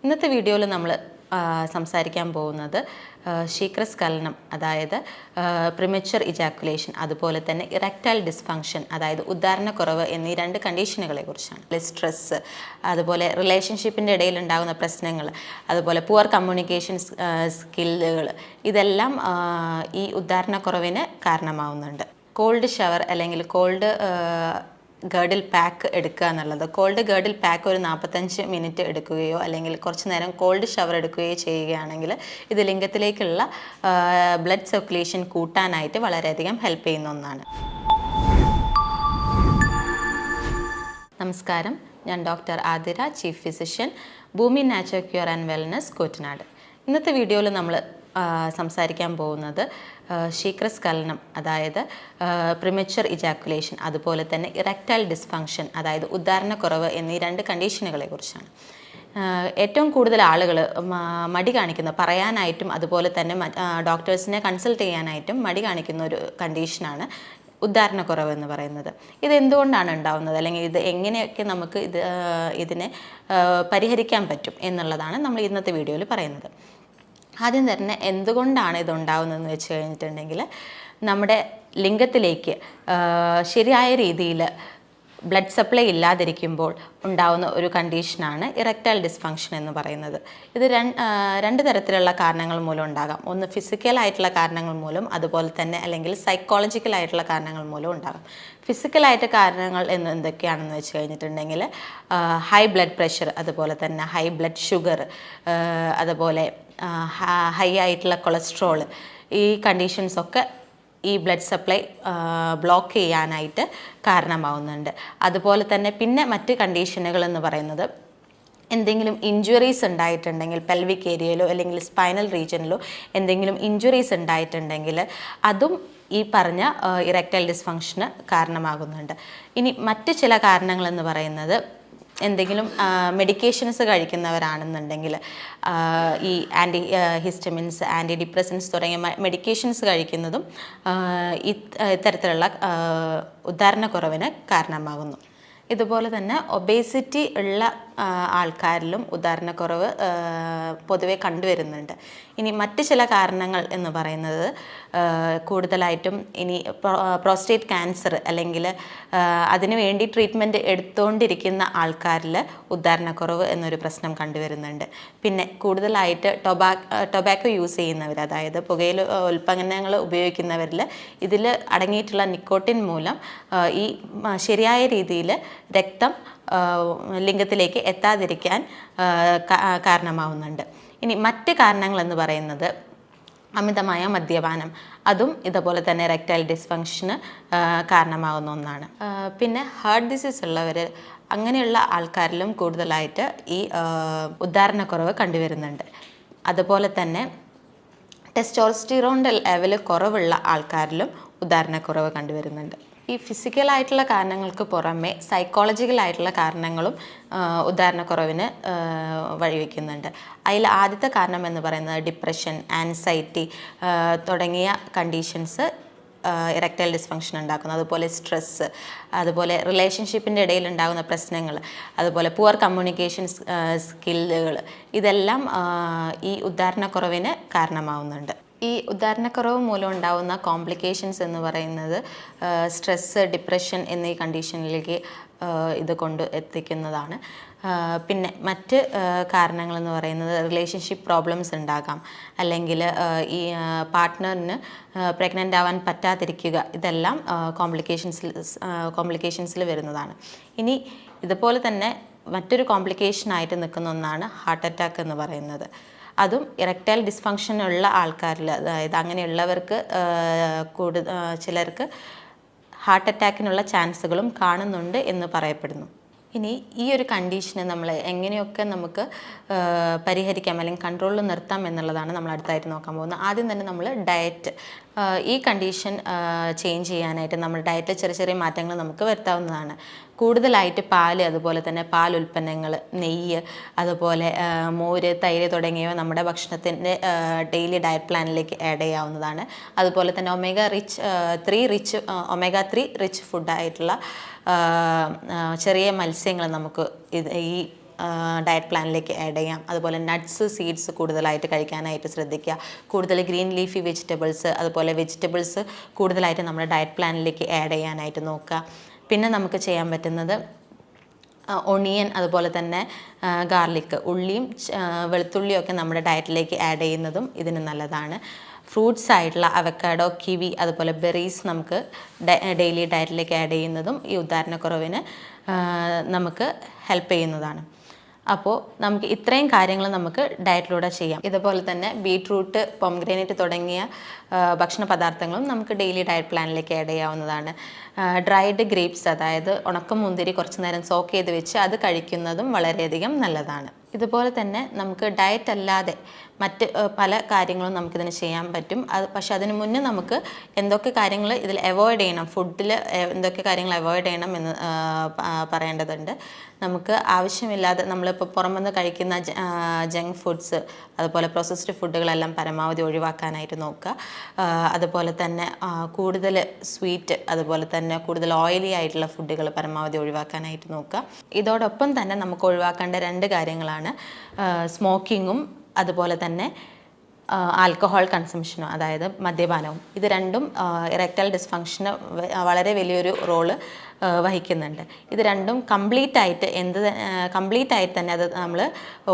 ഇന്നത്തെ വീഡിയോയിൽ നമ്മൾ സംസാരിക്കാൻ പോകുന്നത് ശീഘ്രസ്ഖലനം, അതായത് പ്രിമച്വർ ഇജാക്കുലേഷൻ, അതുപോലെ തന്നെ ഇറക്ടൈൽ ഡിസ്ഫങ്ഷൻ, അതായത് ഉദ്ധാരണക്കുറവ് എന്നീ രണ്ട് കണ്ടീഷനുകളെ കുറിച്ചാണ്. സ്ട്രെസ്സ്, അതുപോലെ റിലേഷൻഷിപ്പിൻ്റെ ഇടയിൽ ഉണ്ടാകുന്ന പ്രശ്നങ്ങൾ, അതുപോലെ പുവർ കമ്മ്യൂണിക്കേഷൻ സ്കില്ലുകൾ, ഇതെല്ലാം ഈ ഉദ്ധാരണക്കുറവിന് കാരണമാവുന്നുണ്ട്. കോൾഡ് ഷവർ അല്ലെങ്കിൽ കോൾഡ് ഗേർഡിൽ പാക്ക് എടുക്കുക എന്നുള്ളത്. കോൾഡ് ഗേർഡിൽ പാക്ക് ഒരു 45 മിനിറ്റ് എടുക്കുകയോ അല്ലെങ്കിൽ കുറച്ച് നേരം കോൾഡ് ഷവർ എടുക്കുകയോ ചെയ്യുകയാണെങ്കിൽ ഇത് ലിംഗത്തിലേക്കുള്ള ബ്ലഡ് സർക്കുലേഷൻ കൂട്ടാനായിട്ട് വളരെയധികം ഹെൽപ്പ് ചെയ്യുന്ന ഒന്നാണ്. നമസ്കാരം, ഞാൻ doctor Athira, chief physician, Bhoomi natural cure and wellness, Koottanad. ഇന്നത്തെ വീഡിയോയിൽ നമ്മൾ സംസാരിക്കാൻ പോകുന്നത് ശീഘ്രസ്ഖലനം, അതായത് പ്രിമച്വർ ഇജാക്കുലേഷൻ, അതുപോലെ തന്നെ ഇറക്ടൈൽ ഡിസ്ഫങ്ഷൻ, അതായത് ഉദ്ധാരണക്കുറവ് എന്നീ രണ്ട് കണ്ടീഷനുകളെ കുറിച്ചാണ്. ഏറ്റവും കൂടുതൽ ആളുകൾ മടി കാണിക്കുന്ന, പറയാനായിട്ടും അതുപോലെ തന്നെ ഡോക്ടേഴ്സിനെ കൺസൾട്ട് ചെയ്യാനായിട്ടും മടി കാണിക്കുന്ന ഒരു കണ്ടീഷനാണ് ഉദ്ധാരണക്കുറവ് എന്ന് പറയുന്നത്. ഇതെന്തുകൊണ്ടാണ് ഉണ്ടാവുന്നത്, അല്ലെങ്കിൽ ഇത് എങ്ങനെയൊക്കെ നമുക്ക് ഇതിനെ പരിഹരിക്കാൻ പറ്റും എന്നുള്ളതാണ് നമ്മൾ ഇന്നത്തെ വീഡിയോയിൽ പറയുന്നത്. ആദ്യം തന്നെ എന്തുകൊണ്ടാണ് ഇതുണ്ടാവുന്നതെന്ന് വെച്ച് കഴിഞ്ഞിട്ടുണ്ടെങ്കിൽ, നമ്മുടെ ലിംഗത്തിലേക്ക് ശരിയായ രീതിയിൽ ബ്ലഡ് സപ്ലൈ ഇല്ലാതിരിക്കുമ്പോൾ ഉണ്ടാവുന്ന ഒരു കണ്ടീഷനാണ് ഇറക്ടൈൽ ഡിസ്ഫങ്ഷൻ എന്ന് പറയുന്നത്. ഇത് രണ്ട് തരത്തിലുള്ള കാരണങ്ങൾ മൂലം ഉണ്ടാകാം. ഒന്ന് ഫിസിക്കലായിട്ടുള്ള കാരണങ്ങൾ മൂലം, അതുപോലെ തന്നെ അല്ലെങ്കിൽ സൈക്കോളജിക്കലായിട്ടുള്ള കാരണങ്ങൾ മൂലം ഉണ്ടാകാം. ഫിസിക്കലായിട്ട് കാരണങ്ങൾ എന്തൊക്കെയാണെന്ന് വെച്ച് കഴിഞ്ഞിട്ടുണ്ടെങ്കിൽ, ഹൈ ബ്ലഡ് പ്രഷർ, അതുപോലെ തന്നെ ഹൈ ബ്ലഡ് ഷുഗർ, അതുപോലെ ഹൈ ആയിട്ടുള്ള കൊളസ്ട്രോൾ, ഈ കണ്ടീഷൻസൊക്കെ ഈ ബ്ലഡ് സപ്ലൈ ബ്ലോക്ക് ചെയ്യാനായിട്ട് കാരണമാവുന്നുണ്ട്. അതുപോലെ തന്നെ പിന്നെ മറ്റ് കണ്ടീഷനുകൾ എന്ന് പറയുന്നത്, എന്തെങ്കിലും ഇഞ്ചുറീസ് ഉണ്ടായിട്ടുണ്ടെങ്കിൽ, പെൽവിക് ഏരിയയിലോ അല്ലെങ്കിൽ സ്പൈനൽ റീജിയനിലോ എന്തെങ്കിലും ഇഞ്ചുറീസ് ഉണ്ടായിട്ടുണ്ടെങ്കിൽ അതും ഈ പറഞ്ഞ ഇറക്ടൈൽ ഡിസ്ഫങ്ഷന് കാരണമാകുന്നുണ്ട്. ഇനി മറ്റ് ചില കാരണങ്ങളെന്ന് പറയുന്നത്, എന്തെങ്കിലും മെഡിക്കേഷൻസ് കഴിക്കുന്നവരാണെന്നുണ്ടെങ്കിൽ, ഈ ആൻറ്റി ഹിസ്റ്റമിൻസ്, ആൻറ്റി ഡിപ്രസൻസ് തുടങ്ങിയ മെഡിക്കേഷൻസ് കഴിക്കുന്നതും ഇത്തരത്തിലുള്ള ഉദ്ധാരണക്കുറവിന് കാരണമാകുന്നു. ഇതുപോലെ തന്നെ ഒബേസിറ്റി ഉള്ള ആൾക്കാരിലും ഉദ്ധാരണക്കുറവ് പൊതുവെ കണ്ടുവരുന്നുണ്ട്. ഇനി മറ്റ് ചില കാരണങ്ങൾ എന്ന് പറയുന്നത്, കൂടുതലായിട്ടും ഇനി പ്രോസ്റ്റേറ്റ് ക്യാൻസർ അല്ലെങ്കിൽ അതിനു വേണ്ടി ട്രീറ്റ്മെൻറ്റ് എടുത്തുകൊണ്ടിരിക്കുന്ന ആൾക്കാരിൽ ഉദ്ധാരണക്കുറവ് എന്നൊരു പ്രശ്നം കണ്ടുവരുന്നുണ്ട്. പിന്നെ കൂടുതലായിട്ട് ടൊബാക്കോ യൂസ് ചെയ്യുന്നവർ, അതായത് പുകയില ഉൽപ്പന്നങ്ങൾ ഉപയോഗിക്കുന്നവരിൽ ഇതിൽ അടങ്ങിയിട്ടുള്ള നിക്കോട്ടിൻ മൂലം ഈ ശരിയായ രീതിയിൽ രക്തം ലിംഗത്തിലേക്ക് എത്താതിരിക്കാൻ കാരണമാവുന്നുണ്ട്. ഇനി മറ്റ് കാരണങ്ങളെന്ന് പറയുന്നത്, അമിതമായ മദ്യപാനം, അതും ഇതുപോലെ തന്നെ ഇറക്ടൈൽ ഡിസ്ഫങ്ഷന് കാരണമാകുന്ന ഒന്നാണ്. പിന്നെ ഹാർട്ട് ഡിസീസ് ഉള്ളവർ, അങ്ങനെയുള്ള ആൾക്കാരിലും കൂടുതലായിട്ട് ഈ ഉദ്ധാരണക്കുറവ് കണ്ടുവരുന്നുണ്ട്. അതുപോലെ തന്നെ ടെസ്റ്റോസ്റ്റെറോണിൻ്റെ ലെവൽ കുറവുള്ള ആൾക്കാരിലും ഉദ്ധാരണക്കുറവ് കണ്ടുവരുന്നുണ്ട്. ഈ ഫിസിക്കലായിട്ടുള്ള കാരണങ്ങൾക്ക് പുറമെ സൈക്കോളജിക്കലായിട്ടുള്ള കാരണങ്ങളും ഉദ്ധാരണക്കുറവിന് വഴിവെക്കുന്നുണ്ട്. അതിൽ ആദ്യത്തെ കാരണം എന്ന് പറയുന്നത് ഡിപ്രഷൻ, ആൻസൈറ്റി തുടങ്ങിയ കണ്ടീഷൻസ് ഇറക്ടൈൽ ഡിസ്ഫങ്ഷൻ ഉണ്ടാക്കുന്നു. അതുപോലെ സ്ട്രെസ്സ്, അതുപോലെ റിലേഷൻഷിപ്പിൻ്റെ ഇടയിൽ ഉണ്ടാകുന്ന പ്രശ്നങ്ങൾ, അതുപോലെ പുവർ കമ്മ്യൂണിക്കേഷൻ സ്കില്ലുകൾ, ഇതെല്ലാം ഈ ഉദ്ധാരണക്കുറവിന് കാരണമാവുന്നുണ്ട്. ഈ ഉദ്ധാരണക്കുറവ് മൂലം ഉണ്ടാകുന്ന കോംപ്ലിക്കേഷൻസ് എന്ന് പറയുന്നത് സ്ട്രെസ്സ്, ഡിപ്രഷൻ എന്നീ കണ്ടീഷനിലേക്ക് ഇത് കൊണ്ട് എത്തിക്കുന്നതാണ്. പിന്നെ മറ്റ് കാരണങ്ങളെന്ന് പറയുന്നത്, റിലേഷൻഷിപ്പ് പ്രോബ്ലംസ് ഉണ്ടാകാം, അല്ലെങ്കിൽ ഈ പാർട്ട്ണറിന് പ്രഗ്നൻ്റ് ആവാൻ പറ്റാതിരിക്കുക, ഇതെല്ലാം കോംപ്ലിക്കേഷൻസിൽ വരുന്നതാണ്. ഇനി ഇതുപോലെ തന്നെ മറ്റൊരു കോംപ്ലിക്കേഷനായിട്ട് നിൽക്കുന്ന ഒന്നാണ് ഹാർട്ട് അറ്റാക്ക് എന്ന് പറയുന്നത്. അതും ഇറക്ടൈൽ ഡിസ്ഫങ്ഷൻ ഉള്ള ആൾക്കാരിൽ, അതായത് അങ്ങനെയുള്ളവർക്ക് ചിലർക്ക് ഹാർട്ട് അറ്റാക്കിനുള്ള ചാൻസുകളും കാണുന്നുണ്ട് എന്ന് പറയപ്പെടുന്നു. ഇനി ഈ ഒരു കണ്ടീഷനെ നമ്മൾ എങ്ങനെയൊക്കെ നമുക്ക് പരിഹരിക്കാം അല്ലെങ്കിൽ കൺട്രോളിൽ നിർത്താം എന്നുള്ളതാണ് നമ്മൾ അടുത്തായിട്ട് നോക്കാൻ പോകുന്നത്. ആദ്യം തന്നെ നമ്മൾ ഡയറ്റ്, ഈ കണ്ടീഷൻ ചേഞ്ച് ചെയ്യാനായിട്ട് നമ്മൾ ഡയറ്റിൽ ചെറിയ ചെറിയ മാറ്റങ്ങൾ നമുക്ക് വരുത്താവുന്നതാണ്. കൂടുതലായിട്ട് പാല്, അതുപോലെ തന്നെ പാൽ ഉൽപ്പന്നങ്ങൾ, നെയ്യ്, അതുപോലെ മോര്, തൈര് തുടങ്ങിയവ നമ്മുടെ ഭക്ഷണത്തിൻ്റെ ഡെയിലി ഡയറ്റ് പ്ലാനിലേക്ക് ആഡ് ചെയ്യാവുന്നതാണ്. അതുപോലെ തന്നെ ഒമേഗ 3 റിച്ച് ഫുഡായിട്ടുള്ള ചെറിയ മത്സ്യങ്ങൾ നമുക്ക് ഈ ഡയറ്റ് പ്ലാനിലേക്ക് ആഡ് ചെയ്യാം. അതുപോലെ നട്ട്സ്, സീഡ്സ് കൂടുതലായിട്ട് കഴിക്കാനായിട്ട് ശ്രദ്ധിക്കുക. കൂടുതൽ ഗ്രീൻ ലീഫി വെജിറ്റബിൾസ്, അതുപോലെ വെജിറ്റബിൾസ് കൂടുതലായിട്ട് നമ്മുടെ ഡയറ്റ് പ്ലാനിലേക്ക് ആഡ് ചെയ്യാനായിട്ട് നോക്കുക. പിന്നെ നമുക്ക് ചെയ്യാൻ പറ്റുന്നത് ഒണിയൻ, അതുപോലെ തന്നെ ഗാർലിക്, ഉള്ളിയും വെളുത്തുള്ളിയും ഒക്കെ നമ്മുടെ ഡയറ്റിലേക്ക് ആഡ് ചെയ്യുന്നതും ഇതിന് നല്ലതാണ്. ഫ്രൂട്ട്സ് ആയിട്ടുള്ള അവക്കാഡോ, കിവി, അതുപോലെ ബെറീസ് നമുക്ക് ഡെയിലി ഡയറ്റിലേക്ക് ആഡ് ചെയ്യുന്നതും ഈ ഉദാഹരണക്കുറവിന് നമുക്ക് ഹെൽപ്പ് ചെയ്യുന്നതാണ്. അപ്പോൾ നമുക്ക് ഇത്രയും കാര്യങ്ങൾ നമുക്ക് ഡയറ്റിലൂടെ ചെയ്യാം. ഇതുപോലെ തന്നെ ബീട്രൂട്ട്, പൊംഗ്രാനൈറ്റ് തുടങ്ങിയ ഭക്ഷണ പദാർത്ഥങ്ങളും നമുക്ക് ഡെയിലി ഡയറ്റ് പ്ലാനിലേക്ക് ആഡ് ചെയ്യാവുന്നതാണ്. ഡ്രൈഡ് ഗ്രേപ്സ്, അതായത് ഉണക്കമുന്തിരി കുറച്ച് നേരം സോക്ക് ചെയ്ത് വെച്ച് അത് കഴിക്കുന്നതും വളരെയധികം നല്ലതാണ്. ഇതുപോലെ തന്നെ നമുക്ക് ഡയറ്റ് അല്ലാതെ മറ്റ് പല കാര്യങ്ങളും നമുക്കിതിന് ചെയ്യാൻ പറ്റും. പക്ഷെ അതിന് മുന്നേ നമുക്ക് എന്തൊക്കെ കാര്യങ്ങൾ ഇതിൽ അവോയ്ഡ് ചെയ്യണം, ഫുഡിൽ എന്തൊക്കെ കാര്യങ്ങൾ അവോയ്ഡ് ചെയ്യണം എന്ന് പറയേണ്ടതുണ്ട്. നമുക്ക് ആവശ്യമില്ലാതെ നമ്മളിപ്പോൾ പുറമെന്ന് കഴിക്കുന്ന ജങ്ക് ഫുഡ്സ്, അതുപോലെ പ്രോസസ്ഡ് ഫുഡുകളെല്ലാം പരമാവധി ഒഴിവാക്കാനായിട്ട് നോക്കുക. അതുപോലെ തന്നെ കൂടുതൽ സ്വീറ്റ്, അതുപോലെ തന്നെ കൂടുതൽ ഓയിലി ആയിട്ടുള്ള ഫുഡുകൾ പരമാവധി ഒഴിവാക്കാനായിട്ട് നോക്കുക. ഇതോടൊപ്പം തന്നെ നമുക്ക് ഒഴിവാക്കേണ്ട 2 കാര്യങ്ങളാണ് സ്മോക്കിങ്ങും അതുപോലെ തന്നെ ആൽക്കഹോൾ കൺസംഷനും, അതായത് മദ്യപാനവും. ഇത് രണ്ടും ഇറക്ടൈൽ ഡിസ്ഫങ്ഷന് വളരെ വലിയൊരു റോള് വഹിക്കുന്നുണ്ട്. ഇത് രണ്ടും കംപ്ലീറ്റ് ആയിട്ട് തന്നെ അത് നമ്മൾ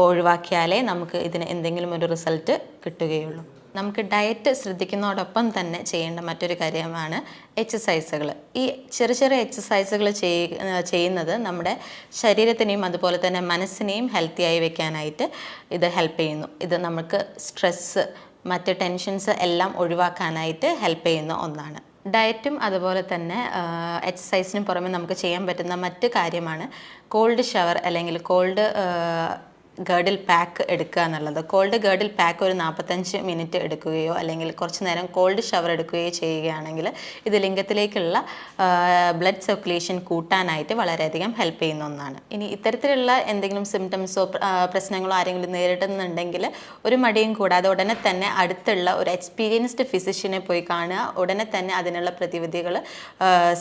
ഒഴിവാക്കിയാലേ നമുക്ക് ഇതിന് എന്തെങ്കിലും ഒരു റിസൾട്ട് കിട്ടുകയുള്ളൂ. നമുക്ക് ഡയറ്റ് ശ്രദ്ധിക്കുന്നതോടൊപ്പം തന്നെ ചെയ്യേണ്ട മറ്റൊരു കാര്യമാണ് എക്സസൈസുകൾ. ഈ ചെറിയ എക്സസൈസുകൾ ചെയ്യുന്നത് നമ്മുടെ ശരീരത്തിനെയും അതുപോലെ തന്നെ മനസ്സിനെയും ഹെൽത്തിയായി വെക്കാനായിട്ട് ഇത് ഹെൽപ്പ് ചെയ്യുന്നു. ഇത് നമുക്ക് സ്ട്രെസ്സ്, മറ്റ് ടെൻഷൻസ് എല്ലാം ഒഴിവാക്കാനായിട്ട് ഹെൽപ്പ് ചെയ്യുന്ന ഒന്നാണ്. ഡയറ്റും അതുപോലെ തന്നെ എക്സസൈസിനും പുറമെ നമുക്ക് ചെയ്യാൻ പറ്റുന്ന മറ്റ് കാര്യമാണ് കോൾഡ് ഷവർ അല്ലെങ്കിൽ കോൾഡ് ഗേർഡിൽ പാക്ക് എടുക്കുക എന്നുള്ളത്. കോൾഡ് ഗേർഡിൽ പാക്ക് ഒരു 45 മിനിറ്റ് എടുക്കുകയോ അല്ലെങ്കിൽ കുറച്ച് നേരം കോൾഡ് ഷവർ എടുക്കുകയോ ചെയ്യുകയാണെങ്കിൽ ഇത് ലിംഗത്തിലേക്കുള്ള ബ്ലഡ് സർക്കുലേഷൻ കൂട്ടാനായിട്ട് വളരെയധികം ഹെൽപ്പ് ചെയ്യുന്ന ഒന്നാണ്. ഇനി ഇത്തരത്തിലുള്ള എന്തെങ്കിലും സിംറ്റംസോ പ്രശ്നങ്ങളോ ആരെങ്കിലും നേരിടുന്നുണ്ടെങ്കിൽ ഒരു മടിയും കൂടാതെ ഉടനെ തന്നെ അടുത്തുള്ള ഒരു എക്സ്പീരിയൻസ്ഡ് ഫിസിഷ്യനെ പോയി കാണുക. ഉടനെ തന്നെ അതിനുള്ള പ്രതിവിധികൾ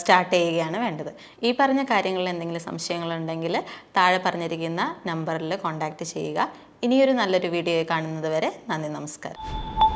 സ്റ്റാർട്ട് ചെയ്യുകയാണ് വേണ്ടത്. ഈ പറഞ്ഞ കാര്യങ്ങളിൽ എന്തെങ്കിലും സംശയങ്ങളുണ്ടെങ്കിൽ താഴെ പറഞ്ഞിരിക്കുന്ന നമ്പറിൽ കോൺടാക്റ്റ് ചെയ്യുക. ഇനിയൊരു നല്ലൊരു വീഡിയോ കാണുന്നത് വരെ നന്ദി, നമസ്കാരം.